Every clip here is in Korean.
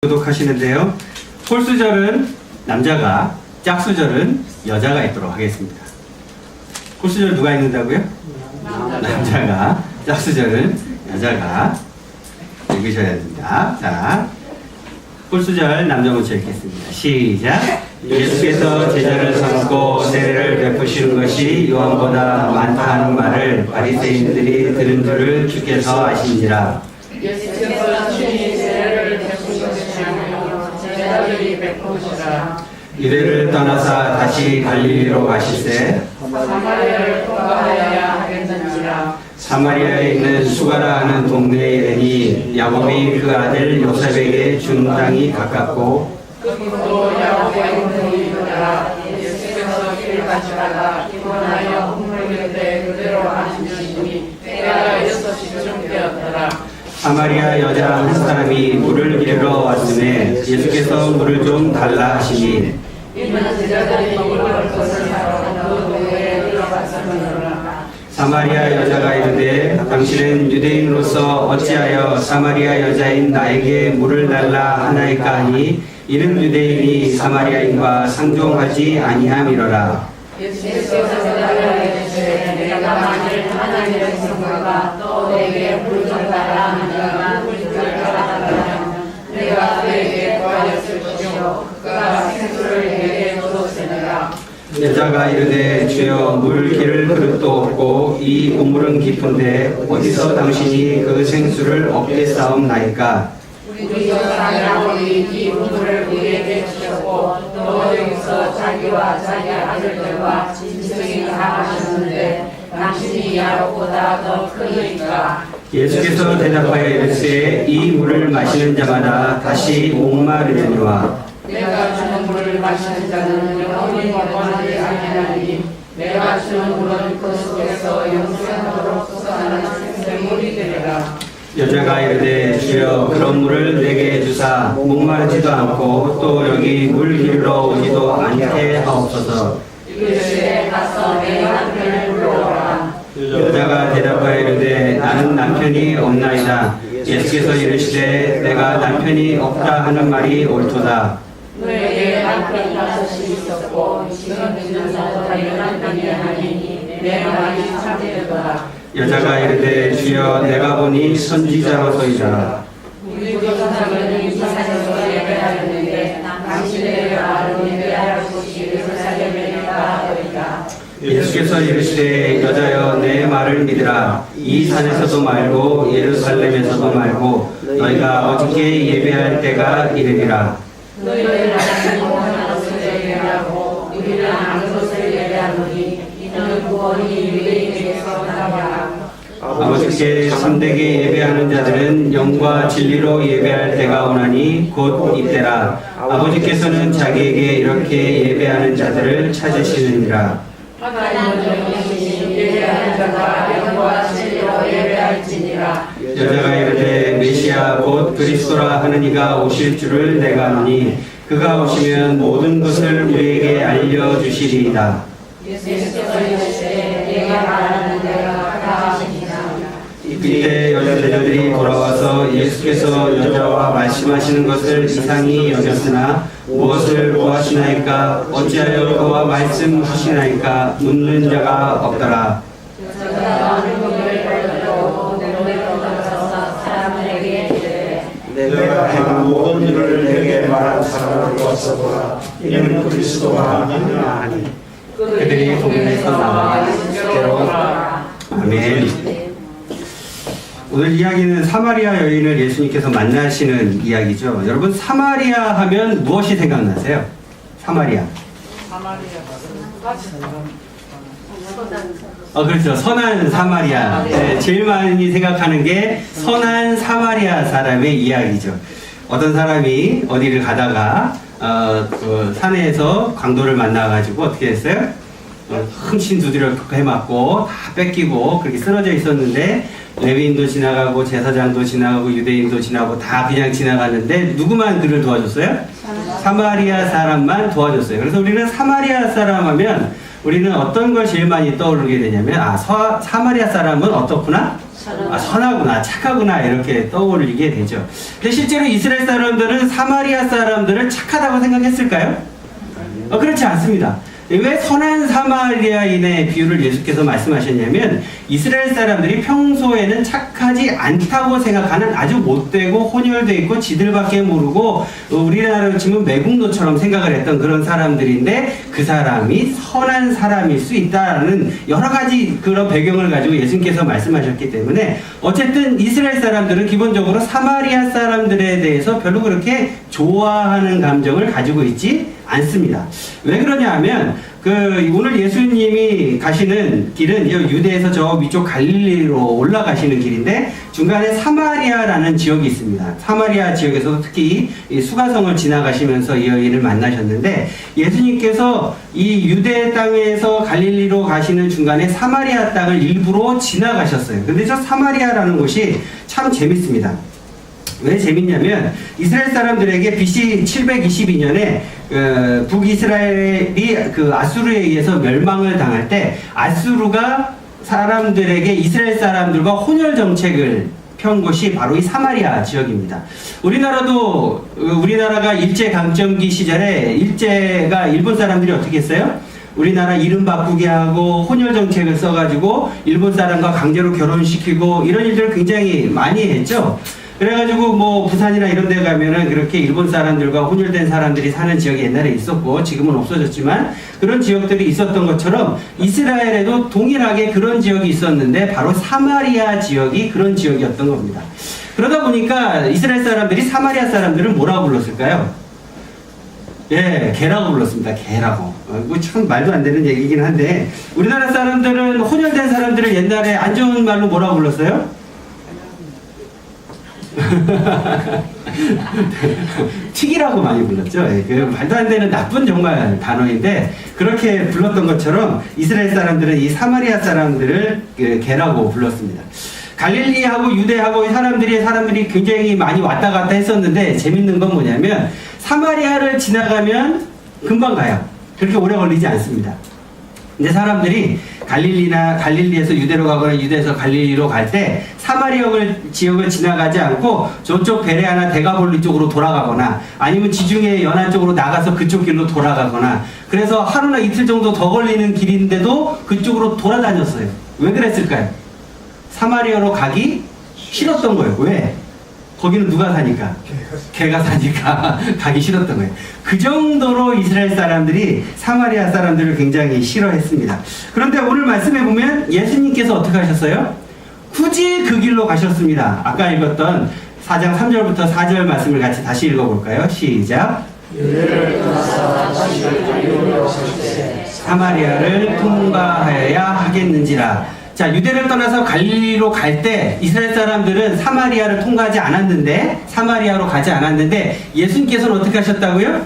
교독하시는데요. 홀수절은 남자가, 짝수절은 여자가 있도록 하겠습니다. 홀수절 누가 있는다고요? 남자가, 짝수절은 여자가 읽으셔야 됩니다. 자, 홀수절 남자 먼저 읽겠습니다. 시작. 예수께서 제자를 삼고 세례를 베푸시는 것이 요한보다 많다 하는 말을 바리새인들이 들은 줄을 주께서 아신지라. 예수께서 친히 세례를 베푸신 것이 아니요 제자들이 베푸시라. 이래를 떠나사 다시 갈릴리로 가시세 사마리아를 통과하여야 하겠는지라. 사마리아에 있는 수가라 하는 동네에 이르니 야곱이 그 아들 요셉에게 준 땅이 가깝고 그곳도 야곱의 동네이더라. 예수께서 길 가시다가 피곤하여 흙물길에 그대로 앉으시니 때가 6시쯤 되었더라. 사마리아 여자 한 사람이 물을 기르러 왔음에 예수께서 물을 좀 달라 하시니 이는 제자들이 먹을 것을 사러 그 동네에 들어갔음이더라. 사마리아 여자가 이르되 당신은 유대인으로서 어찌하여 사마리아 여자인 나에게 물을 달라 하나이까 하니 이는 유대인이 사마리아인과 상종하지 아니함이로라. 예수께서 제자들에게 이르시되 내가 만일 하나님의 백성과 또 내게 물 좀 달라 하니가 물을 달라하면 내가 그에게 구하였을 것이요 그가 생수를 내게 주었으리라. 여자가 이르되 주여 물 기를 그릇도 없고 이 우물은 깊은데 어디서 당신이 그 생수를 얻게 싸움나이까. 우리 조상이라고니 이 우물을 우리에게 주셨고 또 여기서 자기와 자기 아들들과 짐승이 다 마셨는데 당신이 야곱보다 더 크니까. 예수께서 대답하여 이르시되 이 물을 마시는 자마다 다시 목마르려니와 내가 주는 물을 마시는 자는 영원히 영원하지 아니하니 내가 주는 물은 그 속에서 영생토록 솟아나는 생수물이 되리라. 여자가 이르되 주여 그런 물을 내게 주사 목마르지도 않고 또 여기 물 기르러 오지도 않게 하옵소서. 이르시되 가서 내 남편을 불러오라. 여자가 대답하여 이르되 나는 남편이 없나이다. 예수께서 이르시되 내가 남편이 없다 하는 말이 옳도다. 너에게 남편 5이 있었고 지금 있는 자도 다 남편이 아니니 내 말이 참되도다. 여자가 이르되 주여 내가 보니 선지자로소이다. 우리 조상들은 이산에서 예배하였는데 당신의 말은 예배할 곳이 예루살렘이니까 하더이다. 예수께서 이르시되 여자여 내 말을 믿으라. 이 산에서도 말고 예루살렘에서도 말고 너희가 어저께 예배할 때가 이르리라. 너희는 하나님 것을 예배하고 우리는 아는 것을 예배하노니 이는 구원이 유대인에게서 나와. 아버지께 참되게 예배하는 자들은 영과 진리로 예배할 때가 오나니 곧 이때라. 아버지께서는 자기에게 이렇게 예배하는 자들을 찾으시느니라. 하나님은 영이시니 예배하는 자가 영과 진리로 예배할지니라. 여자가 이르되 메시아 곧 그리스도라 하는 이가 오실 줄을 내가 아노니 그가 오시면 모든 것을 우리에게 알려주시리이다. 예수께서 이르시되 내가 말하는 대로 다 하시니라. 이때 여자들이 돌아와서 예수께서 여자와 말씀하시는 것을 이상히 여겼으나 무엇을 구하시나이까 어찌하여 그와 말씀하시나이까 묻는 자가 없더라. 여자가 얼굴을 벌리고 눈을 떠서 사람에게 이르되 내가 행한 모든 일을 내게 말한 사람을 보았어보라. 이는 그리스도가 아니냐 하니 그들이 동네에서 나와 예수께로 아멘. 오늘 이야기는 사마리아 여인을 예수님께서 만나시는 이야기죠. 여러분 사마리아 하면 무엇이 생각나세요? 사마리아. 그렇죠. 선한 사마리아. 네, 제일 많이 생각하는 게 선한 사마리아 사람의 이야기죠. 어떤 사람이 어디를 가다가 그 산에서 강도를 만나가지고 어떻게 했어요? 흥신 두드려 해맞고 다 뺏기고 그렇게 쓰러져 있었는데 레위인도 지나가고 제사장도 지나가고 유대인도 지나가고 다 그냥 지나갔는데 누구만 그를 도와줬어요? 사마리아 사람만 도와줬어요. 그래서 우리는 사마리아 사람 하면 우리는 어떤 걸 제일 많이 떠오르게 되냐면 사마리아 사람은 어떻구나? 선하구나, 착하구나 이렇게 떠올리게 되죠. 근데 실제로 이스라엘 사람들은 사마리아 사람들을 착하다고 생각했을까요? 그렇지 않습니다. 왜 선한 사마리아인의 비유를 예수께서 말씀하셨냐면 이스라엘 사람들이 평소에는 착하지 않다고 생각하는 아주 못되고 혼혈돼 있고 지들밖에 모르고 우리나라로 치면 매국노처럼 생각을 했던 그런 사람들인데 그 사람이 선한 사람일 수 있다라는 여러 가지 그런 배경을 가지고 예수님께서 말씀하셨기 때문에 어쨌든 이스라엘 사람들은 기본적으로 사마리아 사람들에 대해서 별로 그렇게 좋아하는 감정을 가지고 있지 않습니다. 왜 그러냐 하면 오늘 예수님이 가시는 길은 유대에서 저 위쪽 갈릴리로 올라가시는 길인데 중간에 사마리아라는 지역이 있습니다. 사마리아 지역에서도 특히 이 수가성을 지나가시면서 이 여인을 만나셨는데 예수님께서 이 유대 땅에서 갈릴리로 가시는 중간에 사마리아 땅을 일부러 지나가셨어요. 근데 저 사마리아라는 곳이 참 재밌습니다. 왜 재밌냐면 이스라엘 사람들에게 BC 722년에 북이스라엘이 아수르에 의해서 멸망을 당할 때 아수르가 사람들에게 이스라엘 사람들과 혼혈 정책을 편 곳이 바로 이 사마리아 지역입니다. 우리나라가 일제 강점기 시절에 일제가 일본 사람들이 어떻게 했어요? 우리나라 이름 바꾸게 하고 혼혈 정책을 써가지고 일본 사람과 강제로 결혼시키고 이런 일들을 굉장히 많이 했죠. 그래가지고 부산이나 이런 데 가면은 그렇게 일본 사람들과 혼혈된 사람들이 사는 지역이 옛날에 있었고 지금은 없어졌지만 그런 지역들이 있었던 것처럼 이스라엘에도 동일하게 그런 지역이 있었는데 바로 사마리아 지역이 그런 지역이었던 겁니다. 그러다 보니까 이스라엘 사람들이 사마리아 사람들을 뭐라고 불렀을까요? 예, 개라고 불렀습니다. 개라고. 참 말도 안 되는 얘기긴 한데 우리나라 사람들은 혼혈된 사람들을 옛날에 안 좋은 말로 뭐라고 불렀어요? 틱이라고 많이 불렀죠. 말도 안 되는 나쁜 정말 단어인데 그렇게 불렀던 것처럼 이스라엘 사람들은 이 사마리아 사람들을 개라고 불렀습니다. 갈릴리하고 유대하고 사람들이 굉장히 많이 왔다 갔다 했었는데 재밌는 건 뭐냐면 사마리아를 지나가면 금방 가요. 그렇게 오래 걸리지 않습니다. 근데 사람들이 갈릴리에서 유대로 가거나 유대에서 갈릴리로 갈 때 사마리아 지역을 지나가지 않고 저쪽 베레아나 데가볼리 쪽으로 돌아가거나 아니면 지중해 연안 쪽으로 나가서 그쪽 길로 돌아가거나 그래서 하루나 이틀 정도 더 걸리는 길인데도 그쪽으로 돌아다녔어요. 왜 그랬을까요? 사마리아로 가기 싫었던 거예요. 왜? 거기는 누가 사니까? 개가 사니까 가기 싫었던 거예요. 그 정도로 이스라엘 사람들이 사마리아 사람들을 굉장히 싫어했습니다. 그런데 오늘 말씀해 보면 예수님께서 어떻게 하셨어요? 굳이 그 길로 가셨습니다. 아까 읽었던 4장 3절부터 4절 말씀을 같이 다시 읽어볼까요? 시작. 유대를 떠나서 다시 갈릴리로 가셨으되 사마리아를 통과하여야 하겠는지라. 자, 유대를 떠나서 갈릴리로 갈 때 이스라엘 사람들은 사마리아를 통과하지 않았는데 사마리아로 가지 않았는데 예수님께서는 어떻게 하셨다고요?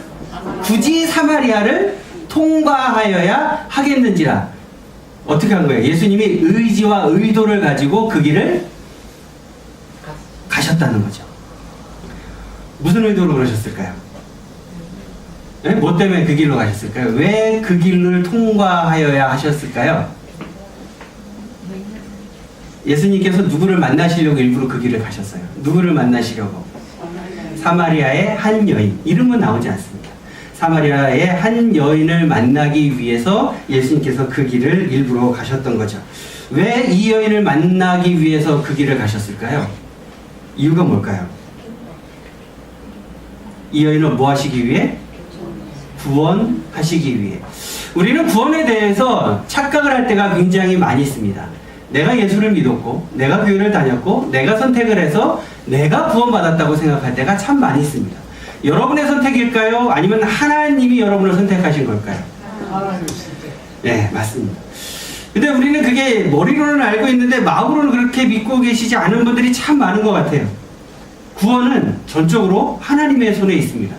굳이 사마리아를 통과하여야 하겠는지라. 어떻게 한 거예요? 예수님이 의지와 의도를 가지고 그 길을 가셨다는 거죠. 무슨 의도로 그러셨을까요? 네? 뭐 때문에 그 길로 가셨을까요? 왜 그 길을 통과하여야 하셨을까요? 예수님께서 누구를 만나시려고 일부러 그 길을 가셨어요. 누구를 만나시려고? 사마리아의 한 여인. 이름은 나오지 않습니다. 사마리아의 한 여인을 만나기 위해서 예수님께서 그 길을 일부러 가셨던 거죠. 왜 이 여인을 만나기 위해서 그 길을 가셨을까요? 이유가 뭘까요? 이 여인은 뭐 하시기 위해? 구원하시기 위해. 우리는 구원에 대해서 착각을 할 때가 굉장히 많이 있습니다. 내가 예수를 믿었고 내가 교회를 다녔고 내가 선택을 해서 내가 구원받았다고 생각할 때가 참 많이 있습니다. 여러분의 선택일까요? 아니면 하나님이 여러분을 선택하신 걸까요? 네, 맞습니다. 근데 우리는 그게 머리로는 알고 있는데 마음으로는 그렇게 믿고 계시지 않은 분들이 참 많은 것 같아요. 구원은 전적으로 하나님의 손에 있습니다.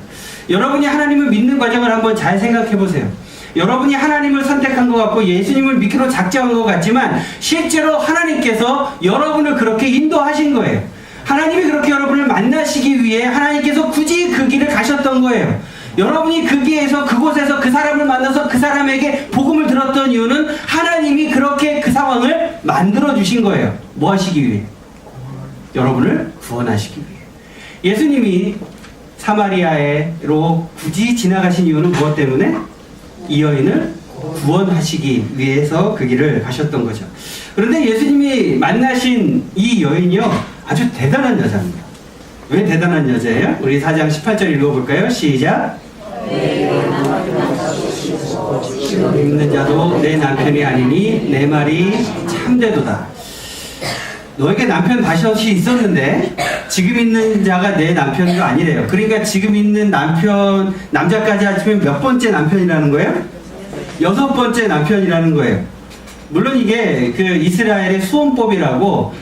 여러분이 하나님을 믿는 과정을 한번 잘 생각해 보세요. 여러분이 하나님을 선택한 것 같고 예수님을 믿기로 작정한 것 같지만 실제로 하나님께서 여러분을 그렇게 인도하신 거예요. 하나님이 그렇게 여러분을 만나시기 위해 하나님께서 굳이 그 길을 가셨던 거예요. 여러분이 그 길에서 그곳에서 그 사람을 만나서 그 사람에게 복음을 만들었던 이유는 하나님이 그렇게 그 상황을 만들어 주신 거예요. 뭐 하시기 위해? 여러분을 구원하시기 위해. 예수님이 사마리아로 굳이 지나가신 이유는 무엇 때문에? 이 여인을 구원하시기 위해서 그 길을 가셨던 거죠. 그런데 예수님이 만나신 이 여인이요, 아주 대단한 여자입니다. 왜 대단한 여자예요? 우리 4장 18절 읽어볼까요? 시작. 있는 자도 내 남편이 아니니 내 말이 참되도다. 너에게 남편 다섯이 있었는데 지금 있는 자가 내 남편도 아니래요. 그러니까 지금 있는 남자까지 합치면 몇 번째 남편이라는 거예요? 6번째 남편이라는 거예요. 물론 이게 그 이스라엘의 수혼법이라고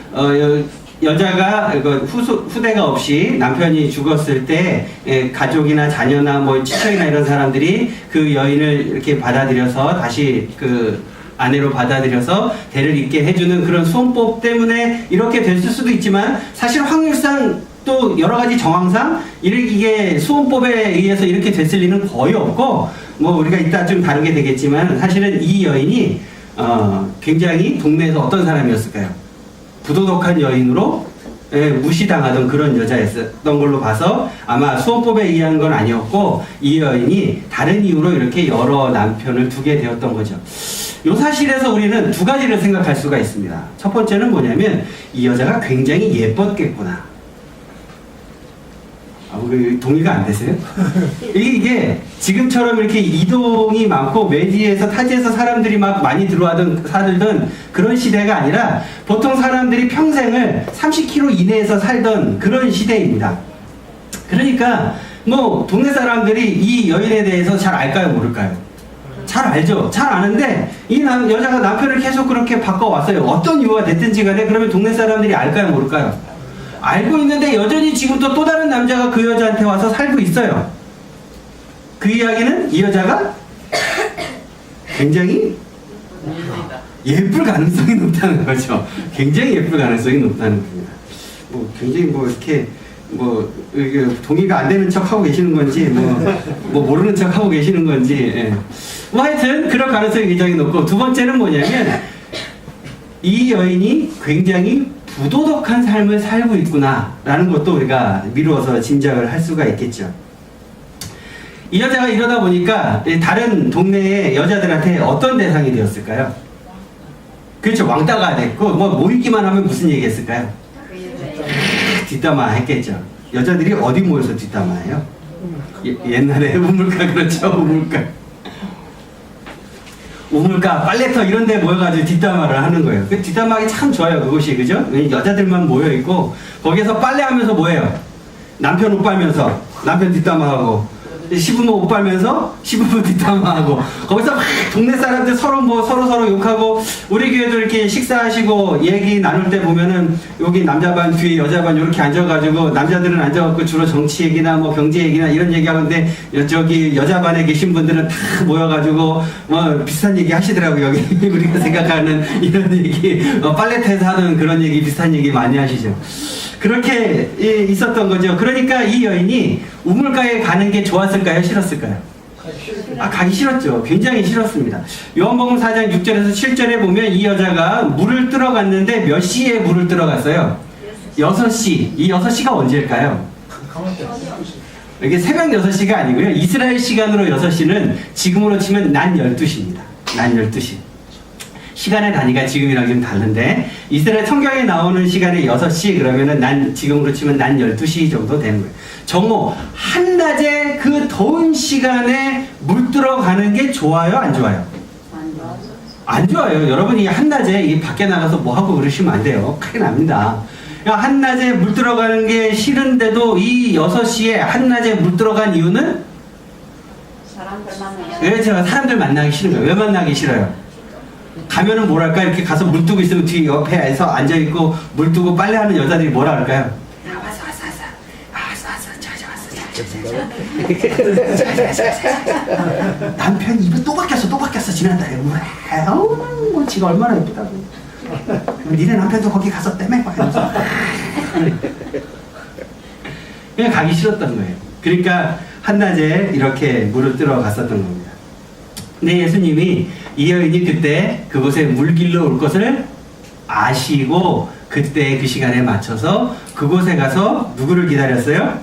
여자가 후대가 없이 남편이 죽었을 때 가족이나 자녀나 뭐 친척이나 이런 사람들이 그 여인을 이렇게 받아들여서 다시 그 아내로 받아들여서 대를 잇게 해주는 그런 수혼법 때문에 이렇게 됐을 수도 있지만, 사실 확률상 또 여러 가지 정황상 이게 수혼법에 의해서 이렇게 됐을 리는 거의 없고, 뭐 우리가 이따 좀 다루게 되겠지만, 사실은 이 여인이 굉장히 동네에서 어떤 사람이었을까요? 부도덕한 여인으로 무시당하던 그런 여자였던 걸로 봐서 아마 수혼법에 의한 건 아니었고, 이 여인이 다른 이유로 이렇게 여러 남편을 두게 되었던 거죠. 이 사실에서 우리는 두 가지를 생각할 수가 있습니다. 첫 번째는 뭐냐면, 이 여자가 굉장히 예뻤겠구나. 동의가 안 되세요? 이게 지금처럼 이렇게 이동이 많고 외지에서 타지에서 사람들이 막 많이 살던 그런 시대가 아니라, 보통 사람들이 평생을 30km 이내에서 살던 그런 시대입니다. 그러니까 뭐 동네 사람들이 이 여인에 대해서 잘 알까요, 모를까요? 잘 알죠. 잘 아는데 이 여자가 남편을 계속 그렇게 바꿔왔어요. 어떤 이유가 됐든지 간에. 그러면 동네 사람들이 알까요, 모를까요? 알고 있는데 여전히 지금 또 다른 남자가 그 여자한테 와서 살고 있어요. 그 이야기는 이 여자가 굉장히 예쁠 가능성이 높다는 거죠. 굉장히 예쁠 가능성이 높다는 겁니다. 굉장히 이렇게 동의가 안 되는 척 하고 계시는 건지, 모르는 척 하고 계시는 건지, 예. 하여튼 그런 가능성이 굉장히 높고, 두 번째는 뭐냐면, 이 여인이 굉장히 부도덕한 삶을 살고 있구나 라는 것도 우리가 미루어서 짐작을 할 수가 있겠죠. 이 여자가 이러다 보니까 다른 동네의 여자들한테 어떤 대상이 되었을까요? 그렇죠. 왕따가 됐고, 모이기만 하면 무슨 얘기 했을까요? 뒷담화 했겠죠. 여자들이 어디 모여서 뒷담화해요? 옛날에 우물가, 그렇죠. 우물가, 빨래터 이런 데 모여가지고 뒷담화를 하는 거예요. 그 뒷담화하기 참 좋아요, 그곳이. 그죠? 여자들만 모여있고, 거기에서 빨래하면서 뭐예요? 남편 옷 빨면서 남편 뒷담화하고, 시부모 옷 빨면서 시부모 뒷담화하고, 거기서 막 동네 사람들 서로 욕하고, 우리 교회도 이렇게 식사하시고 얘기 나눌 때 보면은 여기 남자반 뒤에 여자반 이렇게 앉아가지고, 남자들은 앉아갖고 주로 정치 얘기나 경제 얘기나 이런 얘기하는데, 저기 여자반에 계신 분들은 다 모여가지고 비슷한 얘기 하시더라고요. 여기 우리가 생각하는 이런 얘기, 빨래터에서 하는 그런 얘기, 비슷한 얘기 많이 하시죠. 그렇게 있었던 거죠. 그러니까 이 여인이 우물가에 가는 게 좋았을까요? 싫었을까요? 가기 싫었죠. 굉장히 싫었습니다. 요한복음 4장 6절에서 7절에 보면 이 여자가 물을 뜨러 갔는데 몇 시에 물을 뜨러 갔어요? 6시. 이 6시가 언제일까요? 이게 새벽 6시가 아니고요. 이스라엘 시간으로 6시는 지금으로 치면 낮 12시입니다. 낮 12시. 시간의 단위가 지금이랑 좀 다른데, 이스라엘 성경에 나오는 시간이 6시, 그러면은 지금으로 치면 낮 12시 정도 되는 거예요. 정오, 한낮에 그 더운 시간에 물 들어가는 게 좋아요, 안 좋아요? 안 좋아요. 여러분이 한낮에 밖에 나가서 뭐 하고 그러시면 안 돼요. 큰일 납니다. 한낮에 물 들어가는 게 싫은데도 이 6시에 한낮에 물 들어간 이유는? 그렇죠. 사람들 만나기 싫은 거예요. 왜 만나기 싫어요? 가면은 뭐랄까, 이렇게 가서 물 뜨고 있으면 뒤에 옆에서 앉아있고 물 뜨고 빨래하는 여자들이 뭐라 할까요? 왔어. 남편 입은 또 바뀌었어 지난달에. 뭐 지가 얼마나 예쁘다고. 니네 남편도 거기 갔었다며? 그냥 가기 싫었던 거예요. 그러니까 한낮에 이렇게 물을 뜨러 갔었던 겁니다. 근데 예수님이 이 여인이 그때 그곳에 물길로 올 것을 아시고 그때 그 시간에 맞춰서 그곳에 가서 누구를 기다렸어요?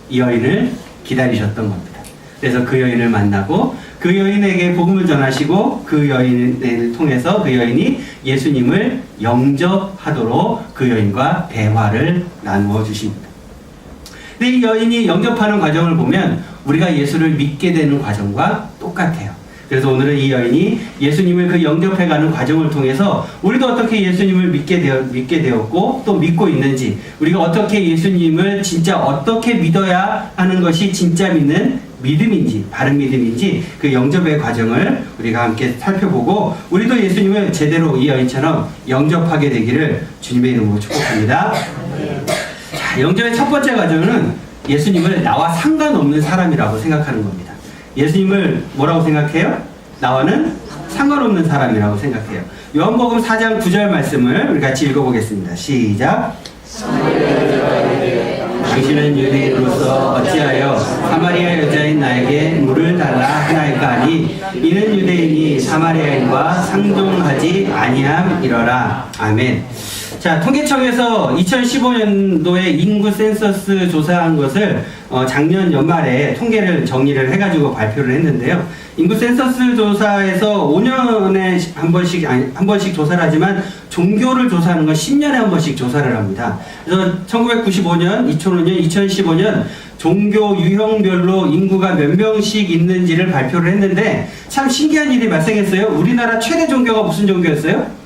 이 여인을 기다리셨던 겁니다. 그래서 그 여인을 만나고 그 여인에게 복음을 전하시고 그 여인을 통해서 그 여인이 예수님을 영접하도록 그 여인과 대화를 나누어 주십니다. 근데 이 여인이 영접하는 과정을 보면 우리가 예수를 믿게 되는 과정과 똑같아요. 그래서 오늘은 이 여인이 예수님을 그 영접해가는 과정을 통해서 우리도 어떻게 예수님을 믿게 되었고 또 믿고 있는지, 우리가 어떻게 예수님을 진짜 어떻게 믿어야 하는 것이 진짜 믿는 믿음인지, 바른 믿음인지 그 영접의 과정을 우리가 함께 살펴보고 우리도 예수님을 제대로 이 여인처럼 영접하게 되기를 주님의 이름으로 축복합니다. 자, 영접의 첫 번째 과정은 예수님을 나와 상관없는 사람이라고 생각하는 겁니다. 예수님을 뭐라고 생각해요? 나와는 상관없는 사람이라고 생각해요. 요한복음 4장 9절 말씀을 우리 같이 읽어보겠습니다. 시작. 당신은 유대인으로서 어찌하여 사마리아 여자인 나에게 물을 달라 하나이까 하니 이는 유대인이 사마리아인과 상종하지 아니함이러라. 아멘. 자, 통계청에서 2015년도에 인구 센서스 조사한 것을 작년 연말에 통계를 정리를 해가지고 발표를 했는데요. 인구 센서스 조사에서 5년에 한 번씩 조사를 하지만 종교를 조사하는 건 10년에 한 번씩 조사를 합니다. 그래서 1995년, 2005년, 2015년 종교 유형별로 인구가 몇 명씩 있는지를 발표를 했는데 참 신기한 일이 발생했어요. 우리나라 최대 종교가 무슨 종교였어요?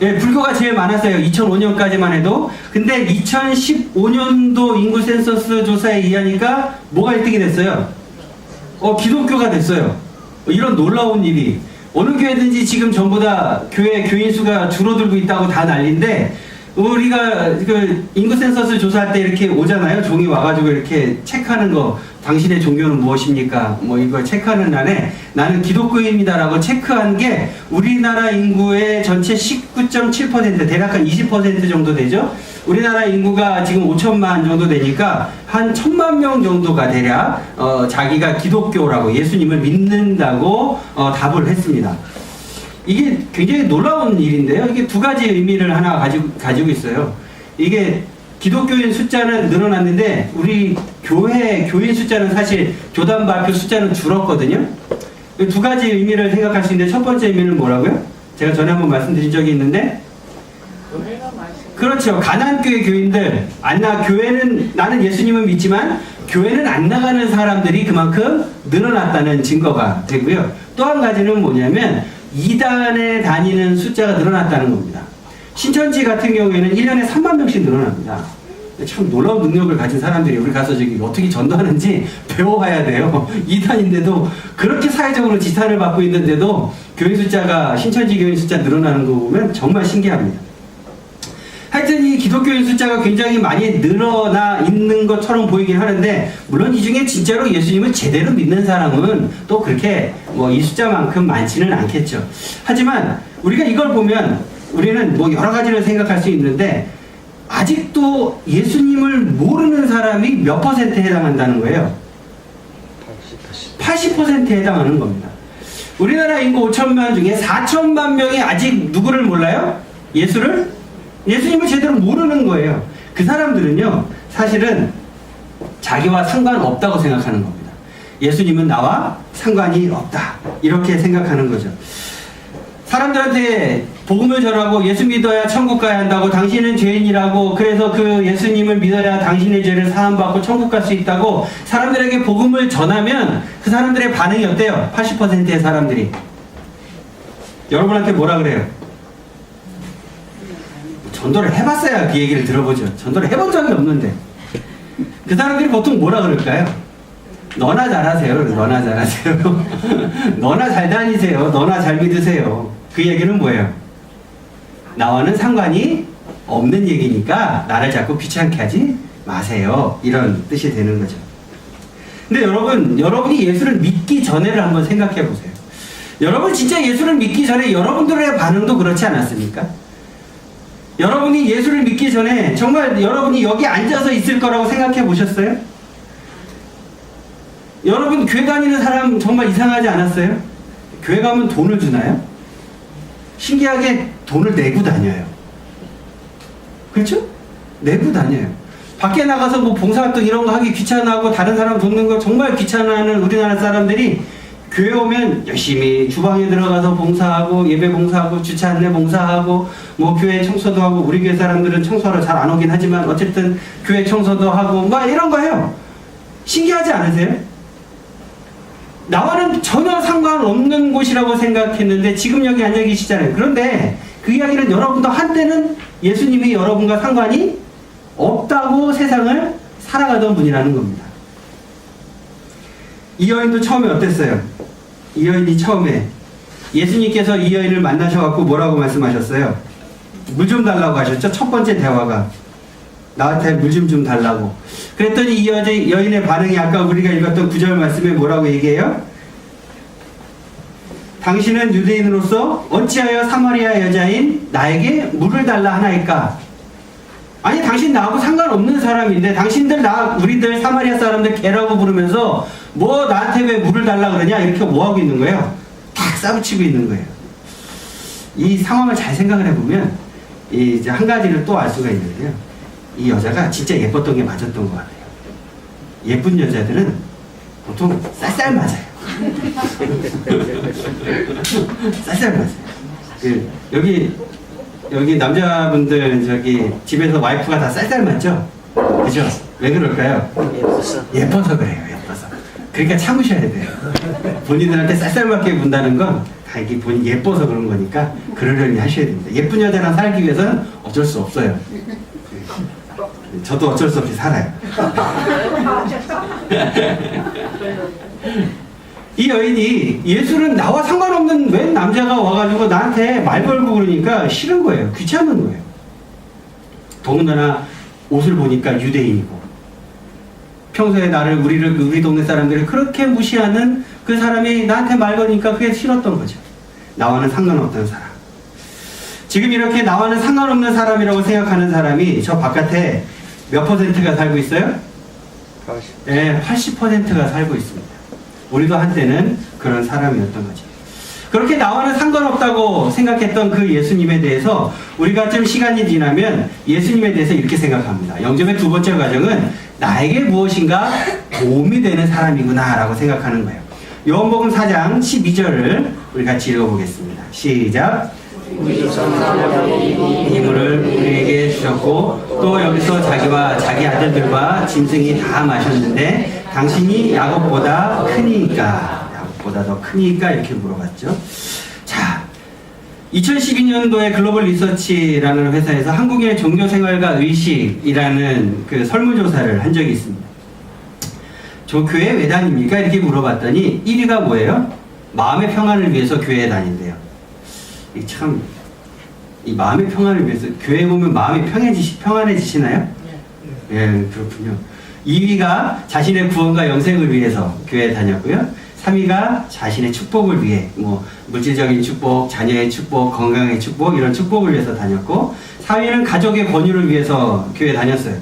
네, 불교가 제일 많았어요. 2005년까지만 해도. 근데 2015년도 인구 센서스 조사에 의하니까 뭐가 1등이 됐어요? 기독교가 됐어요. 이런 놀라운 일이. 어느 교회든지 지금 전부 다 교회 교인 수가 줄어들고 있다고 다 난리인데, 우리가 그 인구 센서스 조사할 때 이렇게 오잖아요. 종이 와가지고 이렇게 체크하는 거. 당신의 종교는 무엇입니까? 뭐 이걸 체크하는 날에 나는 기독교인이다라고 체크한 게 우리나라 인구의 전체 19.7% 대략 한 20% 정도 되죠. 우리나라 인구가 지금 5천만 정도 되니까 한 1,000만 명 정도가 대략 자기가 기독교라고 예수님을 믿는다고 답을 했습니다. 이게 굉장히 놀라운 일인데요. 이게 두 가지 의미를 하나 가지고 있어요. 이게 기독교인 숫자는 늘어났는데 우리 교회 교인 숫자는 사실 교단 발표 숫자는 줄었거든요. 두 가지 의미를 생각할 수 있는데 첫 번째 의미는 뭐라고요? 제가 전에 한번 말씀드린 적이 있는데 그렇죠. 가난교회 교인들 교회는 나는 예수님을 믿지만 교회는 안 나가는 사람들이 그만큼 늘어났다는 증거가 되고요. 또 한 가지는 뭐냐면 이단에 다니는 숫자가 늘어났다는 겁니다. 신천지 같은 경우에는 1년에 3만 명씩 늘어납니다. 참 놀라운 능력을 가진 사람들이 우리 가서 저기 어떻게 전도하는지 배워봐야 돼요. 이단인데도 그렇게 사회적으로 지탄을 받고 있는데도 교인 숫자가 신천지 교인 숫자 늘어나는 거 보면 정말 신기합니다. 하여튼 이 기독교인 숫자가 굉장히 많이 늘어나 있는 것처럼 보이긴 하는데 물론 이 중에 진짜로 예수님을 제대로 믿는 사람은 또 그렇게 뭐 이 숫자만큼 많지는 않겠죠. 하지만 우리가 이걸 보면 우리는 뭐 여러 가지를 생각할 수 있는데 아직도 예수님을 모르는 사람이 몇 퍼센트에 해당한다는 거예요? 80%에 해당하는 겁니다. 우리나라 인구 5천만 중에 4천만 명이 아직 누구를 몰라요? 예수님을 제대로 모르는 거예요. 그 사람들은요, 사실은 자기와 상관없다고 생각하는 겁니다. 예수님은 나와 상관이 없다. 이렇게 생각하는 거죠. 사람들한테 복음을 전하고 예수 믿어야 천국 가야 한다고, 당신은 죄인이라고, 그래서 그 예수님을 믿어야 당신의 죄를 사함받고 천국 갈 수 있다고 사람들에게 복음을 전하면 그 사람들의 반응이 어때요? 80%의 사람들이 여러분한테 뭐라 그래요? 전도를 해봤어야 그 얘기를 들어보죠. 전도를 해본 적이 없는데 그 사람들이 보통 뭐라 그럴까요? 너나 잘하세요. 너나 잘하세요. 너나 잘 다니세요. 너나 잘 믿으세요. 그 얘기는 뭐예요? 나와는 상관이 없는 얘기니까 나를 자꾸 귀찮게 하지 마세요. 이런 뜻이 되는 거죠. 근데 여러분이 예수를 믿기 전에를 한번 생각해 보세요. 여러분 진짜 예수를 믿기 전에 여러분들의 반응도 그렇지 않았습니까? 여러분이 예수를 믿기 전에 정말 여러분이 여기 앉아서 있을 거라고 생각해 보셨어요? 여러분 교회 다니는 사람 정말 이상하지 않았어요? 교회 가면 돈을 주나요? 신기하게 돈을 내고 다녀요. 그렇죠? 내고 다녀요. 밖에 나가서 뭐 봉사활동 이런 거 하기 귀찮아하고 다른 사람 돕는 거 정말 귀찮아하는 우리나라 사람들이 교회 오면 열심히 주방에 들어가서 봉사하고 예배 봉사하고 주차 안내 봉사하고 뭐 교회 청소도 하고, 우리 교회 사람들은 청소하러 잘 안 오긴 하지만 어쨌든 교회 청소도 하고 뭐 이런 거 해요. 신기하지 않으세요? 나와는 전혀 상관없는 곳이라고 생각했는데 지금 여기 앉아 계시잖아요. 그런데 그 이야기는 여러분도 한때는 예수님이 여러분과 상관이 없다고 세상을 살아가던 분이라는 겁니다. 이 여인도 처음에 어땠어요? 이 여인이 처음에 예수님께서 이 여인을 만나셔갖고 뭐라고 말씀하셨어요? 물 좀 달라고 하셨죠? 첫 번째 대화가 나한테 물 좀 달라고. 그랬더니 이 여인의 반응이 아까 우리가 읽었던 9절 말씀에 뭐라고 얘기해요? 당신은 유대인으로서 어찌하여 사마리아 여자인 나에게 물을 달라 하나이까? 아니, 당신 나하고 상관없는 사람인데 당신들 우리들 사마리아 사람들 개라고 부르면서 뭐 나한테 왜 물을 달라 그러냐, 이렇게 뭐하고 있는 거예요? 탁 싸우치고 있는 거예요. 이 상황을 잘 생각을 해보면 이제 한 가지를 또 알 수가 있는데요, 이 여자가 진짜 예뻤던 게 맞았던 것 같아요. 예쁜 여자들은 보통 쌀쌀 맞아요. 쌀쌀 맞아요. 여기 남자분들 저기 집에서 와이프가 다 쌀쌀 맞죠? 그죠? 왜 그럴까요? 예뻐서 그래요. 예뻐서. 그러니까 참으셔야 돼요. 본인들한테 쌀쌀 맞게 군다는 건 다 이게 본인 예뻐서 그런 거니까 그러려니 하셔야 됩니다. 예쁜 여자랑 살기 위해서는 어쩔 수 없어요. 저도 어쩔 수 없이 살아요. 이 여인이 예수는 나와 상관없는 웬 남자가 와가지고 나한테 말 걸고 그러니까 싫은 거예요. 귀찮은 거예요. 더군다나 옷을 보니까 유대인이고, 평소에 우리 동네 사람들을 그렇게 무시하는 그 사람이 나한테 말 거니까 그게 싫었던 거죠. 나와는 상관없던 사람. 지금 이렇게 나와는 상관없는 사람이라고 생각하는 사람이 저 바깥에 몇 퍼센트가 살고 있어요? 80. 네, 80%가 살고 있습니다. 우리도 한때는 그런 사람이었던 거죠. 그렇게 나와는 상관없다고 생각했던 그 예수님에 대해서 우리가 좀 시간이 지나면 예수님에 대해서 이렇게 생각합니다. 영접의 두 번째 과정은 나에게 무엇인가 도움이 되는 사람이구나 라고 생각하는 거예요. 요한복음 4장 12절을 우리 같이 읽어보겠습니다. 시작. 이물을 우리에게 주셨고 또 여기서 자기와 자기 아들들과 짐승이 다 마셨는데 당신이 야곱보다 크니까, 야곱보다 더 크니까, 이렇게 물어봤죠. 자, 2012년도에 글로벌 리서치라는 회사에서 한국인의 종교생활과 의식이라는 그 설문조사를 한 적이 있습니다. 저 교회 왜 다닙니까? 이렇게 물어봤더니 1위가 뭐예요? 마음의 평안을 위해서 교회에 다닌대요. 이 마음의 평안을 위해서 교회에 보면 마음이 평안해지시나요? 예, 그렇군요. 2위가 자신의 구원과 영생을 위해서 교회에 다녔고요. 3위가 자신의 축복을 위해, 뭐 물질적인 축복, 자녀의 축복, 건강의 축복, 이런 축복을 위해서 다녔고, 4위는 가족의 권유를 위해서 교회에 다녔어요.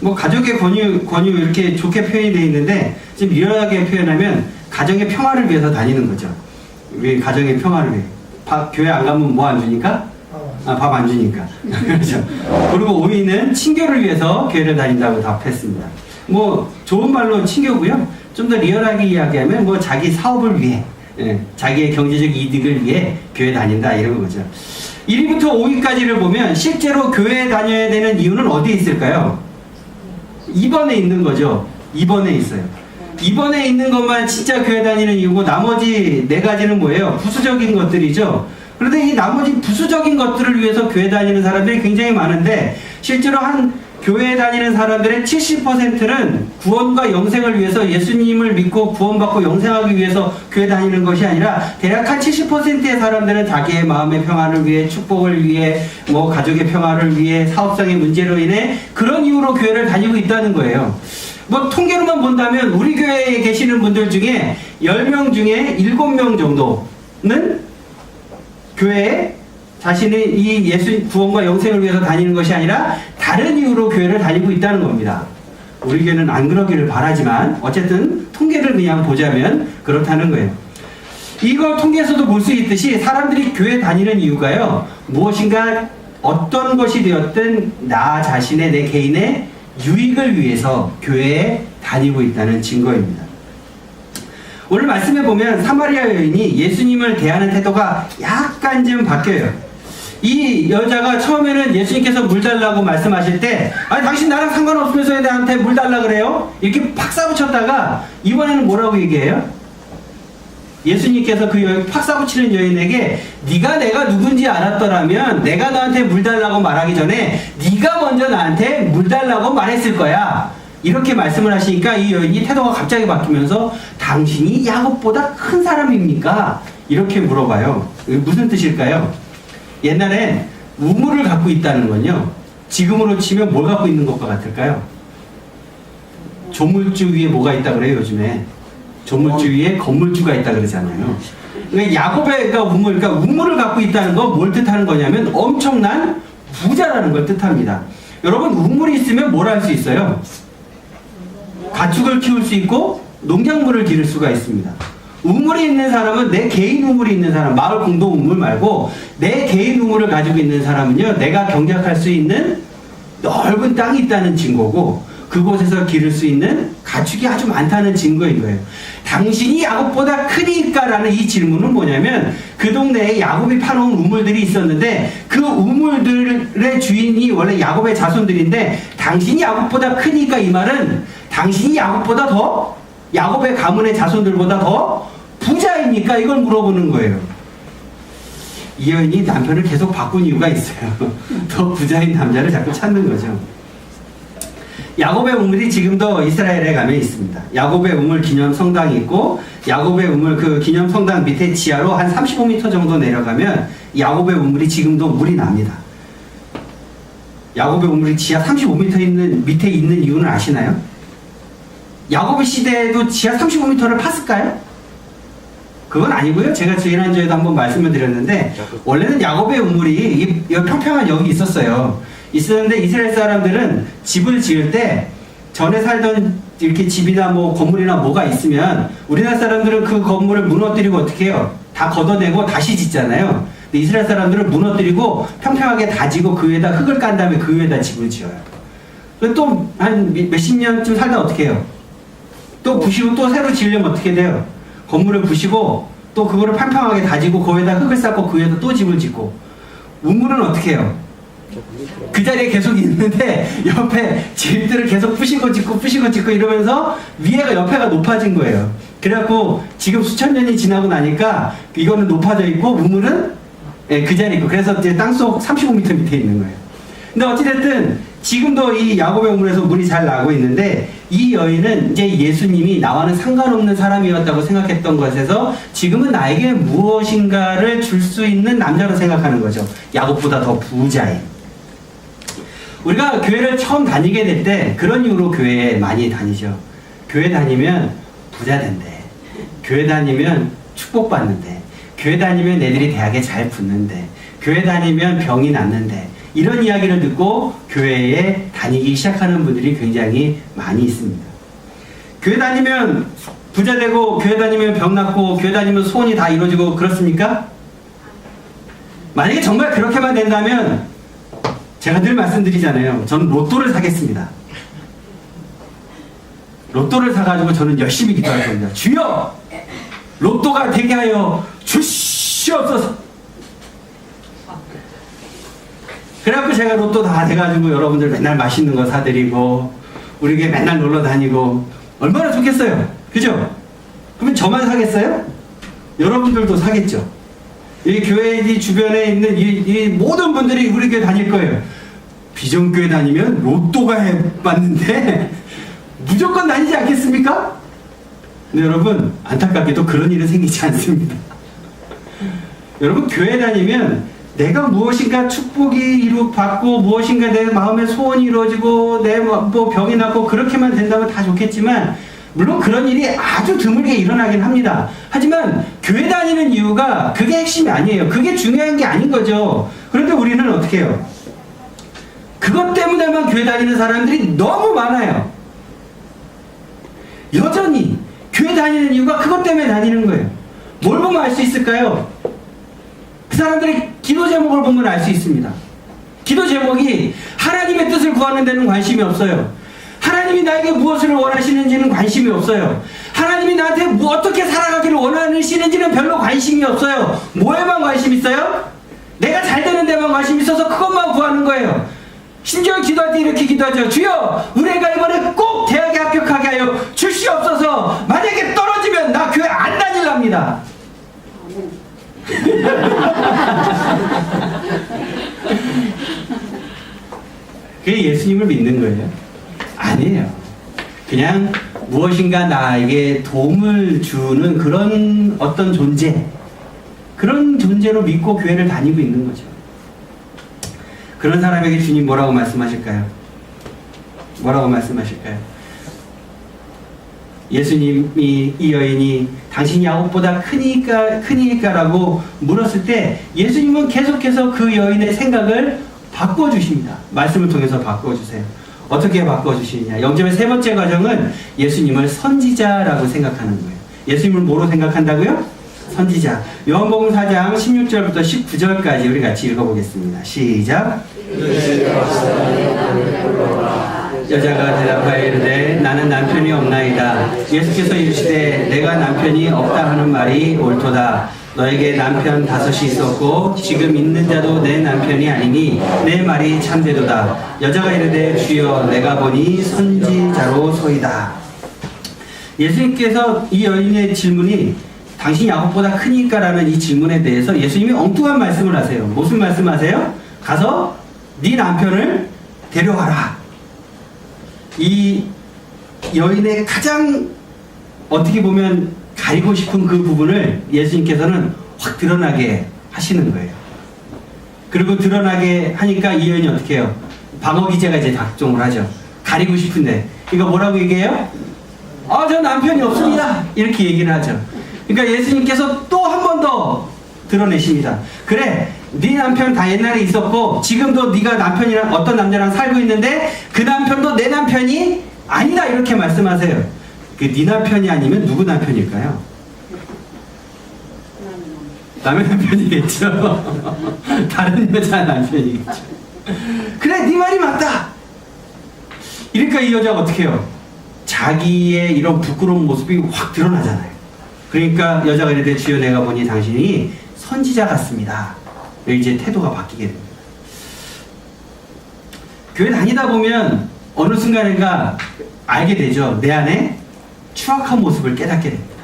뭐 가족의 권유 이렇게 좋게 표현이 되어 있는데 좀 리얼하게 표현하면 가정의 평화를 위해서 다니는 거죠. 우리 가정의 평화를 위해. 교회 안 가면 뭐 안 주니까? 밥 안 주니까. 그렇죠. 그리고 5위는 친교를 위해서 교회를 다닌다고 답했습니다. 뭐 좋은 말로 친교고요. 좀 더 리얼하게 이야기하면 뭐 자기 사업을 위해, 자기의 경제적 이득을 위해 교회 다닌다, 이런 거죠. 1위부터 5위까지를 보면 실제로 교회에 다녀야 되는 이유는 어디에 있을까요? 2번에 있는 거죠. 2번에 있어요. 2번에 있는 것만 진짜 교회 다니는 이유고 나머지 4가지는 뭐예요? 부수적인 것들이죠. 그런데 이 나머지 부수적인 것들을 위해서 교회 다니는 사람들이 굉장히 많은데 실제로 교회에 다니는 사람들의 70%는 구원과 영생을 위해서, 예수님을 믿고 구원받고 영생하기 위해서 교회 다니는 것이 아니라 대략 한 70%의 사람들은 자기의 마음의 평안을 위해, 축복을 위해, 뭐 가족의 평화를 위해, 사업상의 문제로 인해 그런 이유로 교회를 다니고 있다는 거예요. 뭐 통계로만 본다면 우리 교회에 계시는 분들 중에 10명 중에 7명 정도는 교회에 자신의 이 예수 구원과 영생을 위해서 다니는 것이 아니라 다른 이유로 교회를 다니고 있다는 겁니다. 우리 교회는 안 그러기를 바라지만 어쨌든 통계를 그냥 보자면 그렇다는 거예요. 이거 통계에서도 볼 수 있듯이 사람들이 교회 다니는 이유가요, 무엇인가 어떤 것이 되었든 나 자신의, 내 개인의 유익을 위해서 교회에 다니고 있다는 증거입니다. 오늘 말씀에 보면 사마리아 여인이 예수님을 대하는 태도가 약간 좀 바뀌어요. 이 여자가 처음에는 예수님께서 물 달라고 말씀하실 때, 아니 당신 나랑 상관없으면서 왜 나한테 물 달라 그래요? 이렇게 팍 싸붙였다가 이번에는 뭐라고 얘기해요? 예수님께서 그 팍 싸붙이는 여인에게 네가 내가 누군지 알았더라면 내가 너한테 물 달라고 말하기 전에 네가 먼저 나한테 물 달라고 말했을 거야. 이렇게 말씀을 하시니까 이 여인이 태도가 갑자기 바뀌면서 당신이 야곱보다 큰 사람입니까? 이렇게 물어봐요. 무슨 뜻일까요? 옛날엔 우물을 갖고 있다는 건요, 지금으로 치면 뭘 갖고 있는 것과 같을까요? 조물주 위에 뭐가 있다 그래요, 요즘에? 조물주 위에 건물주가 있다 그러잖아요. 그러니까 야곱의 그러니까 우물을 갖고 있다는 건 뭘 뜻하는 거냐면 엄청난 부자라는 걸 뜻합니다. 여러분, 우물이 있으면 뭘 할 수 있어요? 가축을 키울 수 있고 농작물을 기를 수가 있습니다. 우물이 있는 사람은 내 개인 우물이 있는 사람, 마을 공동 우물 말고 내 개인 우물을 가지고 있는 사람은요, 내가 경작할 수 있는 넓은 땅이 있다는 증거고 그곳에서 기를 수 있는 가축이 아주 많다는 증거인 거예요. 당신이 야곱보다 크니까? 라는 이 질문은 뭐냐면, 그 동네에 야곱이 파놓은 우물들이 있었는데 그 우물들의 주인이 원래 야곱의 자손들인데 당신이 야곱보다 크니까, 이 말은 당신이 야곱보다 더, 야곱의 가문의 자손들보다 더 부자입니까? 이걸 물어보는 거예요. 이 여인이 남편을 계속 바꾼 이유가 있어요. 더 부자인 남자를 자꾸 찾는 거죠. 야곱의 우물이 지금도 이스라엘에 가면 있습니다. 야곱의 우물 기념 성당이 있고, 야곱의 우물 그 기념 성당 밑에 지하로 한 35m 정도 내려가면 야곱의 우물이 지금도 물이 납니다. 야곱의 우물이 지하 35m 밑에 있는 이유는 아시나요? 야곱의 시대에도 지하 35m를 팠을까요? 그건 아니고요. 제가 지난주에도 한번 말씀을 드렸는데, 원래는 야곱의 우물이 평평한 여기 있었어요. 있었는데 이스라엘 사람들은 집을 지을 때 전에 살던 이렇게 집이나 뭐 건물이나 뭐가 있으면 우리나라 사람들은 그 건물을 무너뜨리고 어떻게 해요? 다 걷어내고 다시 짓잖아요. 근데 이스라엘 사람들은 무너뜨리고 평평하게 다지고 그 위에다 흙을 깐 다음에 그 위에다 집을 지어요. 또 한 몇십 년쯤 살다 어떻게 해요? 또 부시고 또 새로 지으려면 어떻게 돼요? 건물을 부시고 또 그거를 평평하게 다지고 그 위에다 흙을 쌓고 그 위에다 또 집을 짓고. 우물은 어떻게 해요? 그 자리에 계속 있는데 옆에 집들을 계속 부시고 짓고 이러면서 위에가 옆에가 높아진 거예요. 그래갖고 지금 수천 년이 지나고 나니까 이거는 높아져 있고 우물은 그 자리에 있고, 그래서 이제 땅속 35m 밑에 있는 거예요. 근데 어찌됐든 지금도 이 야곱의 우물에서 물이 잘 나고 있는데, 이 여인은 이제 예수님이 나와는 상관없는 사람이었다고 생각했던 것에서 지금은 나에게 무엇인가를 줄 수 있는 남자로 생각하는 거죠. 야곱보다 더 부자인. 우리가 교회를 처음 다니게 될 때 그런 이유로 교회에 많이 다니죠. 교회 다니면 부자 된대. 교회 다니면 축복받는데. 교회 다니면 애들이 대학에 잘 붙는데. 교회 다니면 병이 낫는데. 이런 이야기를 듣고 교회에 다니기 시작하는 분들이 굉장히 많이 있습니다. 교회 다니면 부자 되고, 교회 다니면 병 낫고, 교회 다니면 소원이 다 이루어지고 그렇습니까? 만약에 정말 그렇게만 된다면 제가 늘 말씀드리잖아요. 저는 로또를 사겠습니다. 로또를 사가지고 저는 열심히 기도할 겁니다. 주여! 로또가 되게 하여 주시옵소서! 그래갖고 제가 로또 다 돼가지고 여러분들 맨날 맛있는 거 사드리고, 우리 교회 맨날 놀러 다니고, 얼마나 좋겠어요? 그죠? 그러면 저만 사겠어요? 여러분들도 사겠죠? 이 교회 주변에 있는 이 모든 분들이 우리 교회 다닐 거예요. 비전교회 다니면 로또가 맞는데 무조건 다니지 않겠습니까? 근데 여러분, 안타깝게도 그런 일은 생기지 않습니다. 여러분, 교회 다니면 내가 무엇인가 축복이 받고 무엇인가 내 마음의 소원이 이루어지고 내 뭐 병이 낫고 그렇게만 된다면 다 좋겠지만, 물론 그런 일이 아주 드물게 일어나긴 합니다. 하지만 교회 다니는 이유가 그게 핵심이 아니에요. 그게 중요한 게 아닌 거죠. 그런데 우리는 어떻게 해요? 그것 때문에만 교회 다니는 사람들이 너무 많아요. 여전히 교회 다니는 이유가 그것 때문에 다니는 거예요. 뭘 보면 알 수 있을까요? 그 사람들의 기도 제목을 보면 알 수 있습니다. 기도 제목이 하나님의 뜻을 구하는 데는 관심이 없어요. 하나님이 나에게 무엇을 원하시는지는 관심이 없어요. 하나님이 나한테 어떻게 살아가기를 원하시는지는 별로 관심이 없어요. 뭐에만 관심 있어요? 내가 잘 되는 데만 관심 있어서 그것만 구하는 거예요. 심지어 기도할 때 이렇게 기도하죠. 주여, 우리 애가 이번에 꼭 대학에 합격하게 하여 주시옵소서. 만약에 떨어지면 나 교회 안 다닐랍니다. 그게 예수님을 믿는 거예요? 아니에요. 그냥 무엇인가 나에게 도움을 주는 그런 어떤 존재, 그런 존재로 믿고 교회를 다니고 있는 거죠. 그런 사람에게 주님 뭐라고 말씀하실까요? 뭐라고 말씀하실까요? 예수님이 이 여인이 당신이 야곱보다 크니까라고 물었을 때 예수님은 계속해서 그 여인의 생각을 바꿔주십니다. 말씀을 통해서 바꿔주세요. 어떻게 바꿔주시느냐? 영접의 세 번째 과정은 예수님을 선지자라고 생각하는 거예요. 예수님을 뭐로 생각한다고요? 선지자. 요한복음 4장 16절부터 19절까지 우리 같이 읽어보겠습니다. 시작. 여자가 대답하여 이르되 나는 남편이 없나이다. 예수께서 이르시되 내가 남편이 없다 하는 말이 옳도다. 너에게 남편 5이 있었고 지금 있는 자도 내 남편이 아니니 내 말이 참되도다. 여자가 이르되 주여 내가 보니 선지자로소이다. 예수님께서 이 여인의 질문이 당신이 야곱보다 크니까 라는 이 질문에 대해서 예수님이 엉뚱한 말씀을 하세요. 무슨 말씀하세요? 가서 네 남편을 데려와라. 이 여인의 가장 어떻게 보면 가리고 싶은 그 부분을 예수님께서는 확 드러나게 하시는 거예요. 그리고 드러나게 하니까 이 여인이 어떻게 해요? 방어 기제가 이제 작동을 하죠. 가리고 싶은데 이거 뭐라고 얘기해요? 저 남편이 없습니다. 이렇게 얘기를 하죠. 그러니까 예수님께서 또 한 번 더 드러내십니다. 그래, 네 남편 다 옛날에 있었고 지금도 네가 남편이랑 어떤 남자랑 살고 있는데 그 남편도 내 남편이 아니다 이렇게 말씀하세요. 그 네 남편이 아니면 누구 남편일까요? 남의 남편이겠죠. 다른 여자 남편이겠죠. 그래, 네 말이 맞다. 이러니까 이 여자가 어떻게 해요? 자기의 이런 부끄러운 모습이 확 드러나잖아요. 그러니까 여자가 이르되 주여 내가 보니 당신이 선지자 같습니다. 이제 태도가 바뀌게 됩니다. 교회 다니다 보면 어느 순간인가 알게 되죠. 내 안에 추악한 모습을 깨닫게 됩니다.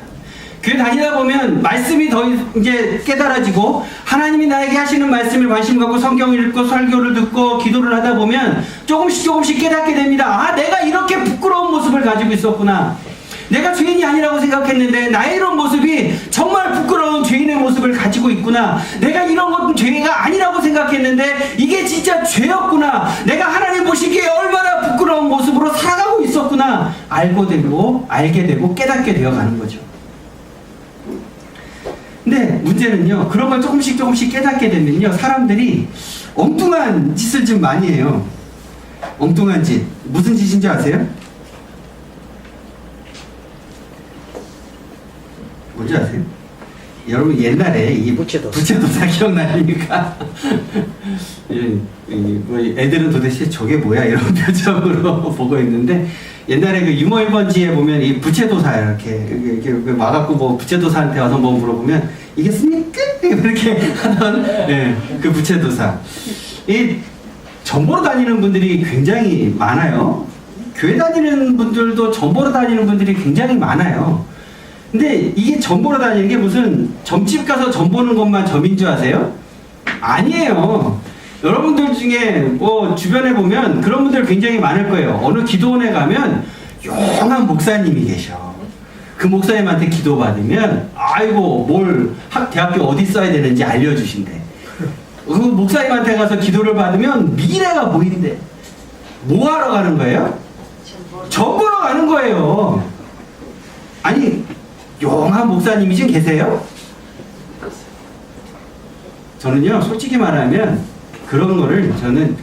교회 다니다 보면 말씀이 더 이제 깨달아지고 하나님이 나에게 하시는 말씀을 관심 갖고 성경을 읽고 설교를 듣고 기도를 하다 보면 조금씩 깨닫게 됩니다. 내가 이렇게 부끄러운 모습을 가지고 있었구나. 내가 죄인이 아니라고 생각했는데 나의 이런 모습이 정말 부끄러운 죄인의 모습을 가지고 있구나. 내가 이런 것은 죄가 아니라고 생각했는데 이게 진짜 죄였구나. 내가 하나님 보시기에 얼마나 부끄러운 모습으로 살아가고 있었구나. 알게 되고 깨닫게 되어가는 거죠. 근데 문제는요, 그런 걸 조금씩 깨닫게 되면요, 사람들이 엉뚱한 짓을 좀 많이 해요. 엉뚱한 짓. 무슨 짓인지 아세요? 뭔지 아세요? 여러분 옛날에 이 부채도사 기억나십니까? 애들은 도대체 저게 뭐야 이런 표정으로 보고 있는데 옛날에 그 유머 1번지에 보면 이 부채도사 이렇게 와갖고 뭐 부채도사한테 와서 뭐 물어보면 이게 씁니까? 이렇게 하던 그 부채도사. 이 전보로 다니는 분들이 굉장히 많아요. 교회 다니는 분들도 전보로 다니는 분들이 굉장히 많아요. 근데 이게 점 보러 다니는 게 무슨 점집 가서 점 보는 것만 점인 줄 아세요? 아니에요. 여러분들 중에 뭐 주변에 보면 그런 분들 굉장히 많을 거예요. 어느 기도원에 가면 용한 목사님이 계셔. 그 목사님한테 기도받으면 아이고 대학교 어디 써야 되는지 알려주신대. 그 목사님한테 가서 기도를 받으면 미래가 보인대. 뭐 하러 가는 거예요? 점 보러 가는 거예요. 아니 용한 목사님이 지금 계세요? 저는요, 솔직히 말하면 그런 거를 저는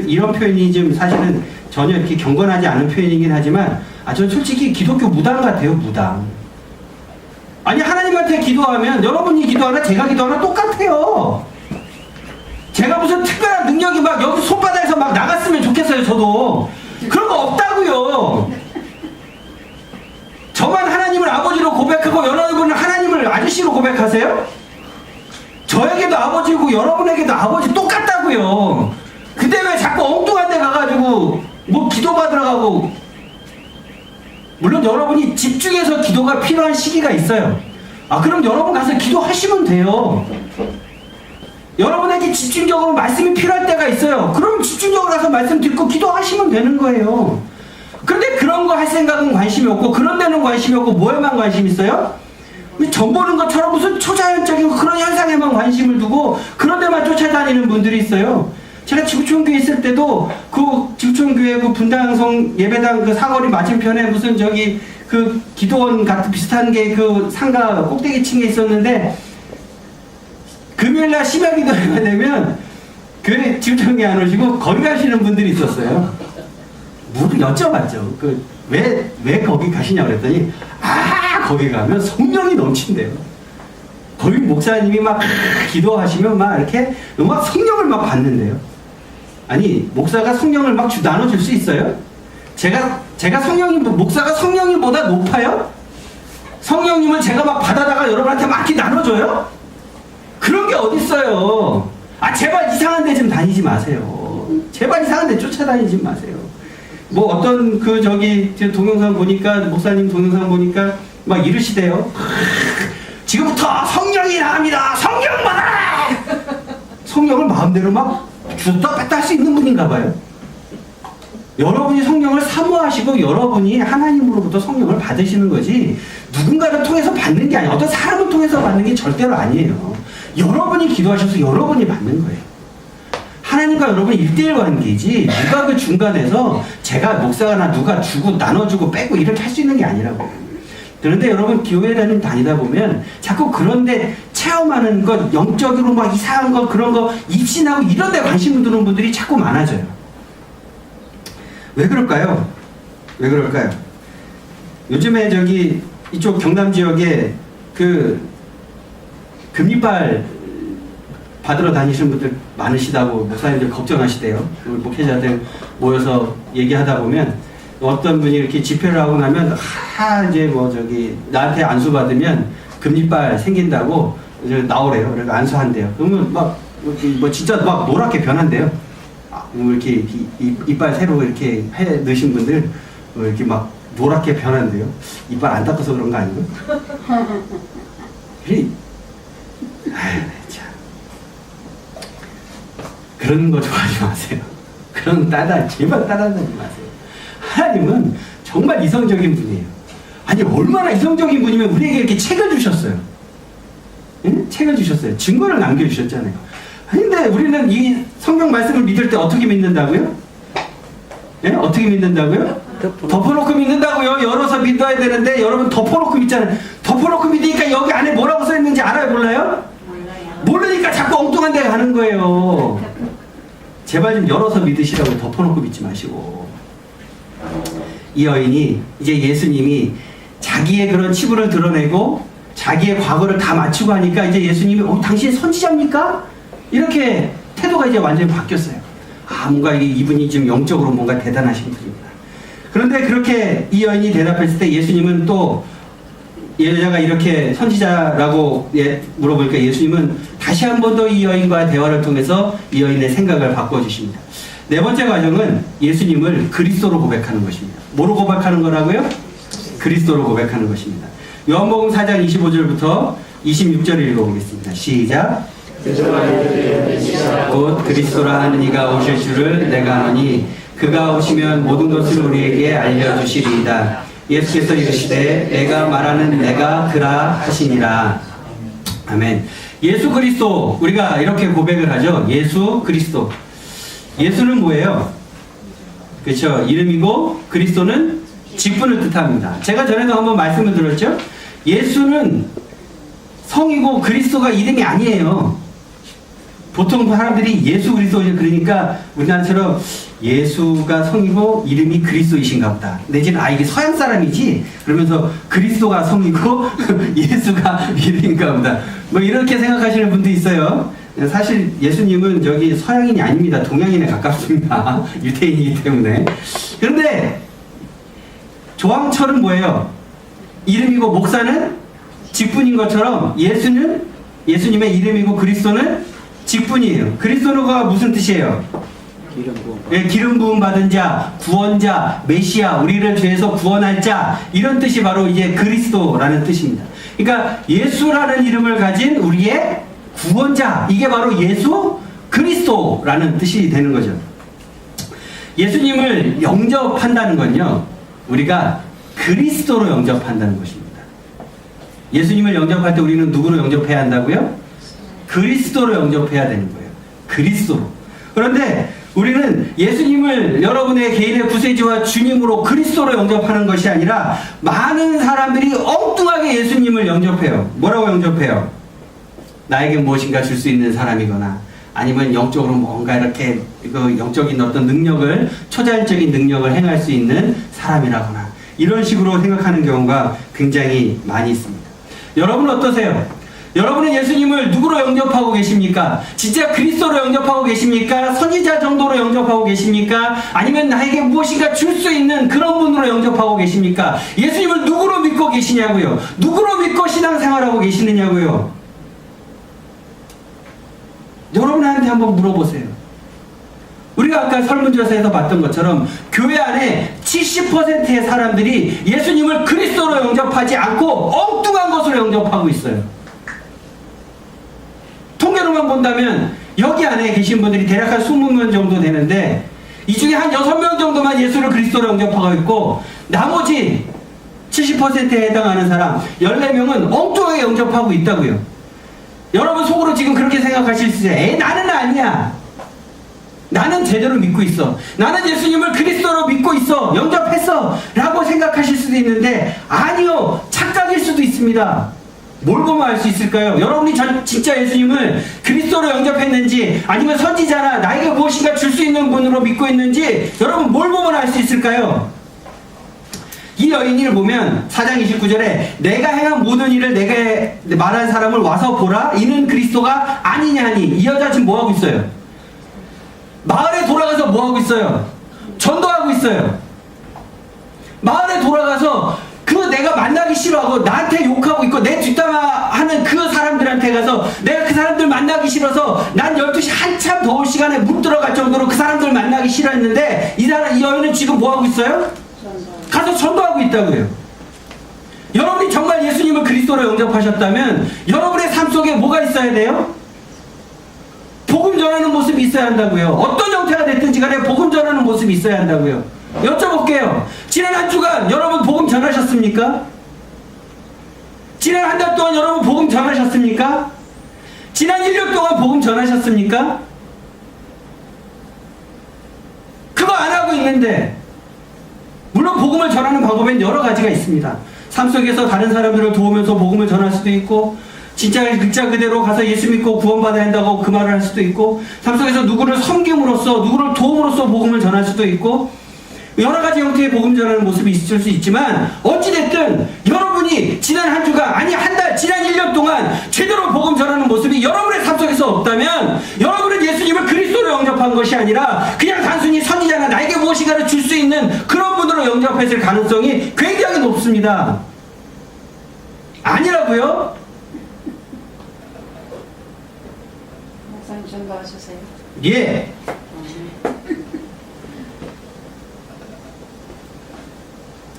이런 표현이 좀 사실은 전혀 이렇게 경건하지 않은 표현이긴 하지만 저는 솔직히 기독교 무당 같아요. 무당. 아니 하나님한테 기도하면 여러분이 기도하나 제가 기도하나 똑같아요. 제가 무슨 특별한 능력이 막 여기 손바닥에서 막 나갔으면 좋겠어요. 저도 그런 거 없다고요. 저만 하나님을 아버지로 고백하고 여러분은 하나님을 아저씨로 고백하세요? 저에게도 아버지고 여러분에게도 아버지 똑같다고요. 근데 왜 자꾸 엉뚱한 데 가가지고 뭐 기도 받으러 가고. 물론 여러분이 집중해서 기도가 필요한 시기가 있어요. 그럼 여러분 가서 기도하시면 돼요. 여러분에게 집중적으로 말씀이 필요할 때가 있어요. 그럼 집중적으로 가서 말씀 듣고 기도하시면 되는 거예요. 그런데 그런 거 할 생각은 관심이 없고 그런 데는 관심이 없고 뭐에만 관심 있어요? 전 보는 것처럼 무슨 초자연적인 그런 현상에만 관심을 두고 그런 데만 쫓아다니는 분들이 있어요. 제가 지구촌교회 있을 때도 그 지구촌교회 그 분당성 예배당 그 사거리 맞은편에 무슨 저기 그 기도원 같은 비슷한 게 그 상가 꼭대기층에 있었는데 금요일날 심야 기도회가 되면 교회 지구촌교회 안 오시고 거기 가시는 분들이 있었어요. 물을 여쭤봤죠. 왜 거기 가시냐고 그랬더니 거기 가면 성령이 넘친대요. 거기 목사님이 막 기도하시면 막 이렇게 막 성령을 막 받는데요. 아니 목사가 성령을 막 나눠줄 수 있어요? 제가 목사가 성령님보다 높아요? 성령님을 제가 막 받아다가 여러분한테 막 이렇게 나눠줘요? 그런 게 어딨어요. 제발 이상한 데 좀 다니지 마세요. 제발 이상한 데 쫓아다니지 마세요. 뭐 어떤 동영상 보니까 목사님 동영상 보니까 막 이러시대요. 지금부터 성령이 나갑니다. 성령 받아라. 성령을 마음대로 막 줬다 뺐다 할 수 있는 분인가 봐요. 여러분이 성령을 사모하시고 여러분이 하나님으로부터 성령을 받으시는 거지 누군가를 통해서 받는 게 아니에요. 어떤 사람을 통해서 받는 게 절대로 아니에요. 여러분이 기도하셔서 여러분이 받는 거예요. 하나님과 여러분 1대1 관계이지 누가 그 중간에서 제가 목사나 누가 주고 나눠주고 빼고 이렇게 할 수 있는 게 아니라고. 그런데 여러분 교회 다니다 보면 자꾸 그런데 체험하는 것 영적으로 막 이상한 거 그런 거 입신하고 이런 데 관심 두는 분들이 자꾸 많아져요. 왜 그럴까요? 왜 그럴까요? 요즘에 이쪽 경남 지역에 그 금리빨 받으러 다니시는 분들 많으시다고 목사님들 걱정하시대요. 목회자들 모여서 얘기하다 보면 어떤 분이 이렇게 집회를 하고 나면 나한테 안수 받으면 금리빨 생긴다고 나오래요. 그래서 안수한대요. 그러면 진짜 막 노랗게 변한대요. 이렇게 이빨 새로 이렇게 넣으신 분들 이렇게 막 노랗게 변한대요. 이빨 안 닦아서 그런 거 아니고? 참. 그런 거 좋아하지 마세요. 그런 제발 따라하지 마세요. 하나님은 정말 이성적인 분이에요. 얼마나 이성적인 분이면 우리에게 이렇게 책을 주셨어요. 응? 책을 주셨어요. 증거를 남겨주셨잖아요. 근데 우리는 이 성경 말씀을 믿을 때 어떻게 믿는다고요? 예? 어떻게 믿는다고요? 덮어놓고 믿는다고요. 열어서 믿어야 되는데 여러분 덮어놓고 믿잖아요. 덮어놓고 믿으니까 여기 안에 뭐라고 써있는지 알아요? 몰라요? 모르니까 자꾸 엉뚱한 데 가는 거예요. 제발 좀 열어서 믿으시라고 덮어놓고 믿지 마시고. 이 여인이 이제 예수님이 자기의 그런 치부를 드러내고 자기의 과거를 다 맞추고 하니까 이제 예수님이 당신 선지자입니까? 이렇게 태도가 이제 완전히 바뀌었어요. 뭔가 이분이 지금 영적으로 뭔가 대단하신 분입니다. 그런데 그렇게 이 여인이 대답했을 때 예수님은 또 여자가 이렇게 선지자라고 물어보니까 예수님은 다시 한 번 더 이 여인과의 대화를 통해서 이 여인의 생각을 바꿔주십니다. 네 번째 과정은 예수님을 그리스도로 고백하는 것입니다. 뭐로 고백하는 거라고요? 그리스도로 고백하는 것입니다. 요한복음 4장 25절부터 26절을 읽어보겠습니다. 시작. 곧 그리스도라 하는 이가 오실 줄을 내가 아노니 그가 오시면 모든 것을 우리에게 알려주시리이다. 예수께서 이르시되 내가 말하는 내가 그라 하시니라. 아멘. 예수 그리스도, 우리가 이렇게 고백을 하죠. 예수 그리스도. 예수는 뭐예요? 그렇죠. 이름이고 그리스도는 직분을 뜻합니다. 제가 전에도 한번 말씀을 드렸죠. 예수는 성이고 그리스도가 이름이 아니에요. 보통 사람들이 예수 그리스도 그러니까 우리나라처럼 예수가 성이고 이름이 그리스도이신가 보다. 내지는 이게 서양 사람이지? 그러면서 그리스도가 성이고 예수가 이름인가 보다. 뭐 이렇게 생각하시는 분도 있어요. 사실 예수님은 저기 서양인이 아닙니다. 동양인에 가깝습니다. 유태인이기 때문에. 그런데 조항철은 뭐예요? 이름이고 목사는 직분인 것처럼 예수님의 이름이고 그리스도는 직분이에요. 그리스도가 무슨 뜻이에요? 기름 부음 받은 자, 구원자, 메시아, 우리를 죄에서 구원할 자, 이런 뜻이 바로 이제 그리스도라는 뜻입니다. 그러니까 예수라는 이름을 가진 우리의 구원자, 이게 바로 예수 그리스도라는 뜻이 되는 거죠. 예수님을 영접한다는 건요, 우리가 그리스도로 영접한다는 것입니다. 예수님을 영접할 때 우리는 누구로 영접해야 한다고요? 그리스도로 영접해야 되는 거예요. 그리스도로. 그런데 우리는 예수님을 여러분의 개인의 구세주와 주님으로 그리스도로 영접하는 것이 아니라 많은 사람들이 엉뚱하게 예수님을 영접해요. 뭐라고 영접해요? 나에게 무엇인가 줄 수 있는 사람이거나 아니면 영적으로 뭔가 이렇게 영적인 어떤 능력을, 초자연적인 능력을 행할 수 있는 사람이라거나 이런 식으로 생각하는 경우가 굉장히 많이 있습니다. 여러분 어떠세요? 여러분은 예수님을 누구로 영접하고 계십니까? 진짜 그리스도로 영접하고 계십니까? 선지자 정도로 영접하고 계십니까? 아니면 나에게 무엇인가 줄 수 있는 그런 분으로 영접하고 계십니까? 예수님을 누구로 믿고 계시냐고요? 누구로 믿고 신앙생활하고 계시느냐고요? 여러분한테 한번 물어보세요. 우리가 아까 설문조사에서 봤던 것처럼 교회 안에 70%의 사람들이 예수님을 그리스도로 영접하지 않고 엉뚱한 것으로 영접하고 있어요. 통계로만 본다면 여기 안에 계신 분들이 대략 한 20명 정도 되는데 이 중에 한 6명 정도만 예수를 그리스도로 영접하고 있고 나머지 70%에 해당하는 사람 14명은 엉뚱하게 영접하고 있다고요. 여러분 속으로 지금 그렇게 생각하실 수 있어요. 나는 아니야. 나는 제대로 믿고 있어. 나는 예수님을 그리스도로 믿고 있어. 영접했어. 라고 생각하실 수도 있는데 아니요. 착각일 수도 있습니다. 뭘 보면 알 수 있을까요? 여러분이 진짜 예수님을 그리스도로 영접했는지 아니면 선지자나 나에게 무엇인가 줄 수 있는 분으로 믿고 있는지 여러분 뭘 보면 알 수 있을까요? 이 여인을 보면 4장 29절에 내가 행한 모든 일을 내게 말한 사람을 와서 보라. 이는 그리스도가 아니냐니. 이 여자 지금 뭐하고 있어요? 마을에 돌아가서 뭐하고 있어요? 전도하고 있어요. 마을에 돌아가서 내가 만나기 싫어하고 나한테 욕하고 있고 내 뒷담화하는 그 사람들한테 가서 내가 그 사람들 만나기 싫어서 난 12시 한참 더울 시간에 못 들어갈 정도로 그 사람들 만나기 싫어했는데 이 여인은 지금 뭐하고 있어요? 가서 전도하고 있다고요. 여러분이 정말 예수님을 그리스도로 영접하셨다면 여러분의 삶 속에 뭐가 있어야 돼요? 복음 전하는 모습이 있어야 한다고요. 어떤 형태가 됐든지 간에 복음 전하는 모습이 있어야 한다고요. 여쭤볼게요. 지난 한 주간 여러분 복음 전하셨습니까? 지난 한 달 동안 여러분 복음 전하셨습니까? 지난 1년 동안 복음 전하셨습니까? 그거 안 하고 있는데 물론 복음을 전하는 방법엔 여러 가지가 있습니다. 삶 속에서 다른 사람들을 도우면서 복음을 전할 수도 있고 진짜 글자 그대로 가서 예수 믿고 구원받아야 한다고 그 말을 할 수도 있고 삶 속에서 누구를 섬김으로써 누구를 도움으로써 복음을 전할 수도 있고 여러 가지 형태의 복음 전하는 모습이 있을 수 있지만 어찌됐든 여러분이 지난 한 주간 아니 한 달 지난 1년 동안 제대로 복음 전하는 모습이 여러분의 삶 속에서 없다면 여러분은 예수님을 그리스도로 영접한 것이 아니라 그냥 단순히 선지자나 나에게 무엇인가를 줄 수 있는 그런 분으로 영접했을 가능성이 굉장히 높습니다. 아니라고요? 목사님 전도하셨어요? 예.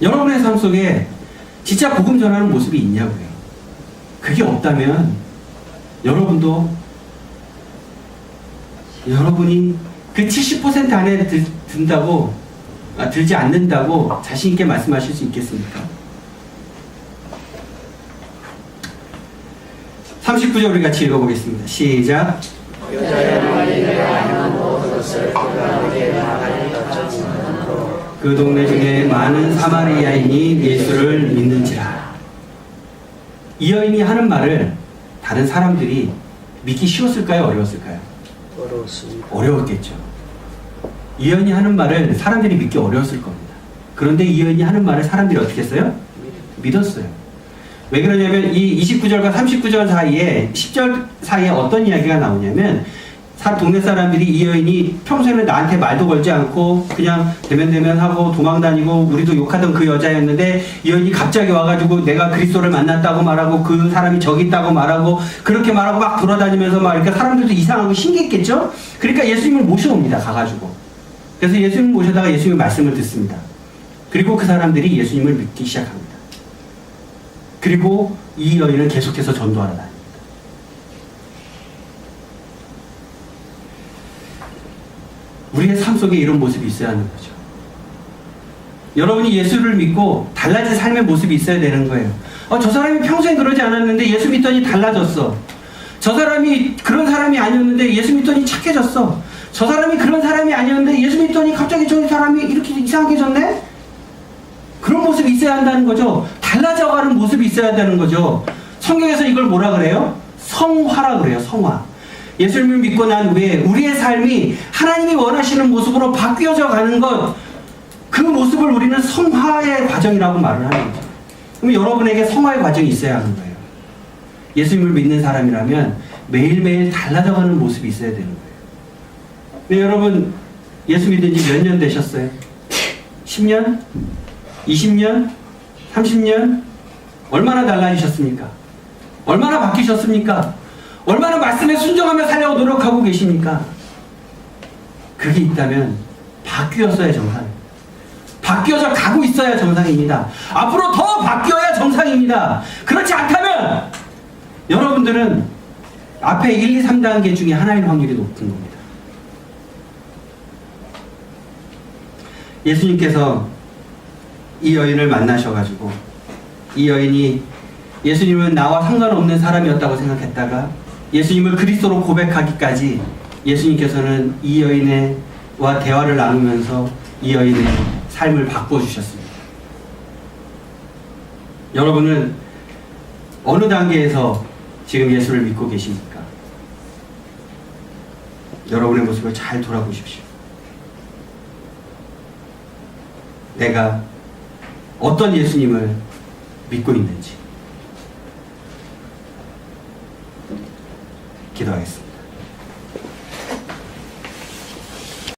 여러분의 삶 속에 진짜 복음 전하는 모습이 있냐고요. 그게 없다면 여러분이 그 70% 안에 들지 않는다고 자신 있게 말씀하실 수 있겠습니까? 39절 우리 같이 읽어보겠습니다. 시작. 그 동네 중에 많은 사마리아인이 예수를 믿는지라. 이 여인이 하는 말을 다른 사람들이 믿기 쉬웠을까요? 어려웠을까요? 어려웠습니다. 어려웠겠죠. 이 여인이 하는 말을 사람들이 믿기 어려웠을 겁니다. 그런데 이 여인이 하는 말을 사람들이 어떻게 했어요? 믿었어요. 왜 그러냐면 이 29절과 39절 사이에 10절 사이에 어떤 이야기가 나오냐면 동네 사람들이 이 여인이 평소에는 나한테 말도 걸지 않고 그냥 대면대면하고 도망다니고 우리도 욕하던 그 여자였는데 이 여인이 갑자기 와가지고 내가 그리스도를 만났다고 말하고 그 사람이 저기 있다고 말하고 그렇게 말하고 막 돌아다니면서 막 이렇게 사람들도 이상하고 신기했겠죠? 그러니까 예수님을 모셔옵니다. 가가지고. 그래서 예수님을 모셔다가 예수님의 말씀을 듣습니다. 그리고 그 사람들이 예수님을 믿기 시작합니다. 그리고 이 여인은 계속해서 전도하러 다닙니다. 우리의 삶 속에 이런 모습이 있어야 하는 거죠. 여러분이 예수를 믿고 달라진 삶의 모습이 있어야 되는 거예요. 저 사람이 평소에 그러지 않았는데 예수 믿더니 달라졌어. 저 사람이 그런 사람이 아니었는데 예수 믿더니 착해졌어. 저 사람이 그런 사람이 아니었는데 예수 믿더니 갑자기 저 사람이 이렇게 이상하게졌네? 그런 모습이 있어야 한다는 거죠. 달라져가는 모습이 있어야 되는 거죠. 성경에서 이걸 뭐라 그래요? 성화라 그래요. 성화. 예수님을 믿고 난 후에 우리의 삶이 하나님이 원하시는 모습으로 바뀌어져 가는 것, 그 모습을 우리는 성화의 과정이라고 말을 하는 거죠. 그럼 여러분에게 성화의 과정이 있어야 하는 거예요. 예수님을 믿는 사람이라면 매일매일 달라져가는 모습이 있어야 되는 거예요. 네, 여러분 예수 믿은 지 몇 년 되셨어요? 10년? 20년? 30년? 얼마나 달라지셨습니까? 얼마나 바뀌셨습니까? 얼마나 말씀에 순종하며 살려고 노력하고 계십니까? 그게 있다면 바뀌었어야 정상입니다. 바뀌어져 가고 있어야 정상입니다. 앞으로 더 바뀌어야 정상입니다. 그렇지 않다면 여러분들은 앞에 1, 2, 3단계 중에 하나인 확률이 높은 겁니다. 예수님께서 이 여인을 만나셔가지고 이 여인이 예수님은 나와 상관없는 사람이었다고 생각했다가 예수님을 그리스도로 고백하기까지 예수님께서는 이 여인과 대화를 나누면서 이 여인의 삶을 바꿔주셨습니다. 여러분은 어느 단계에서 지금 예수를 믿고 계십니까? 여러분의 모습을 잘 돌아보십시오. 내가 어떤 예수님을 믿고 있는지 기도하겠습니다.